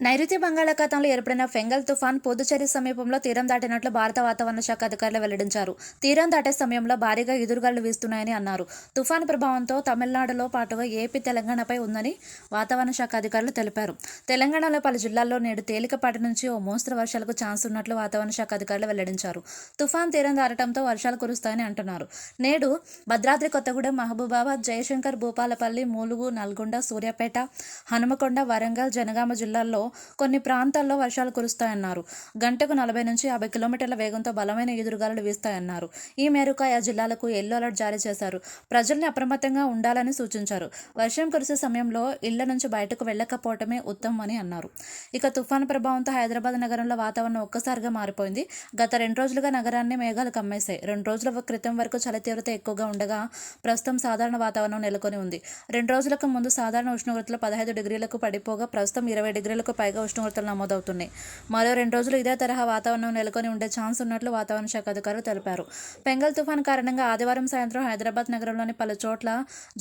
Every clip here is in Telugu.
నైరుతి బంగాళాఖాతంలో ఏర్పడిన ఫెంగల్ తుఫాన్ పుదుచ్చేరి సమీపంలో తీరం దాటినట్లు భారత వాతావరణ శాఖ అధికారులు వెల్లడించారు. తీరం దాటే సమయంలో భారీగా ఎదురుగాలు వీస్తున్నాయని అన్నారు. తుఫాను ప్రభావంతో తమిళనాడులో పాటుగా ఏపీ, తెలంగాణపై ఉందని వాతావరణ శాఖ అధికారులు తెలిపారు. తెలంగాణలో పలు జిల్లాల్లో నేడు తేలికపాటి నుంచి ఓ మోస్తరు వర్షాలకు ఛాన్స్ ఉన్నట్లు వాతావరణ శాఖ అధికారులు వెల్లడించారు. తుఫాన్ తీరం దాటడంతో వర్షాలు కురుస్తాయని అంటున్నారు. నేడు భద్రాద్రి కొత్తగూడెం, మహబూబాబాద్, జయశంకర్, భూపాలపల్లి, ములుగు, నల్గొండ, సూర్యాపేట, హనుమకొండ, వరంగల్, జనగామ జిల్లాల్లో కొన్ని ప్రాంతాల్లో వర్షాలు కురుస్తాయన్నారు. గంటకు 40 నుంచి 50 కిలోమీటర్ల వేగంతో బలమైన ఎదురుగాలులు వీస్తాయన్నారు. ఈ మేరకు ఆయా జిల్లాలకు ఎల్లో అలర్ట్ జారీ చేశారు. ప్రజల్ని అప్రమత్తంగా ఉండాలని సూచించారు. వర్షం కురిసే సమయంలో ఇళ్ల నుంచి బయటకు వెళ్లకపోవటమే ఉత్తమం అని అన్నారు. ఇక తుఫాను ప్రభావంతో హైదరాబాద్ నగరంలో వాతావరణం ఒక్కసారిగా మారిపోయింది. గత 2 రోజులుగా నగరాన్ని మేఘాలు కమ్మేశాయి. 2 రోజుల క్రితం వరకు చలి తీవ్రత ఎక్కువగా ఉండగా ప్రస్తుతం సాధారణ వాతావరణం నెలకొని ఉంది. 2 రోజులకు ముందు సాధారణ ఉష్ణోగ్రతలు 15 డిగ్రీలకు పడిపోగా ప్రస్తుతం 20 డిగ్రీలకు పైగా ఉష్ణోగ్రతలు నమోదవుతున్నాయి. మరో 2 రోజులు ఇదే తరహా వాతావరణం నెలకొని ఉండే ఛాన్స్ ఉన్నట్లు వాతావరణ శాఖ అధికారులు తెలిపారు. ఫెంగల్ తుఫాన్ కారణంగా ఆదివారం సాయంత్రం హైదరాబాద్ నగరంలోని పలు చోట్ల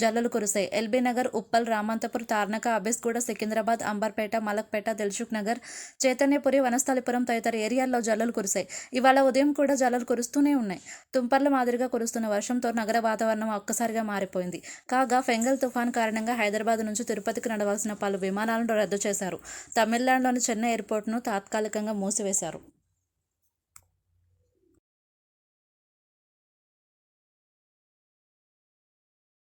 జల్లులు కురిశాయి. ఎల్బీ నగర్, ఉప్పల్, రామంతపూర్, తార్నాక, అబిస్గూడ, సికింద్రాబాద్, అంబర్పేట, మలక్పేట, దిల్సుఖ్ నగర్, చైతన్యపురి, వనస్థలిపురం తదితర ఏరియాల్లో జల్లులు కురిశాయి. ఇవాళ ఉదయం కూడా జల్లులు కురుస్తూనే ఉన్నాయి. తుంపర్ల మాదిరిగా కురుస్తున్న వర్షంతో నగర వాతావరణం ఒక్కసారిగా మారిపోయింది. కాగా ఫెంగల్ తుఫాన్ కారణంగా హైదరాబాద్ నుంచి తిరుపతికి నడవాల్సిన పలు విమానాలను రద్దు చేశారు. తమిళనాడులోని చెన్నై ఎయిర్పోర్ట్ను తాత్కాలికంగా మూసివేశారు.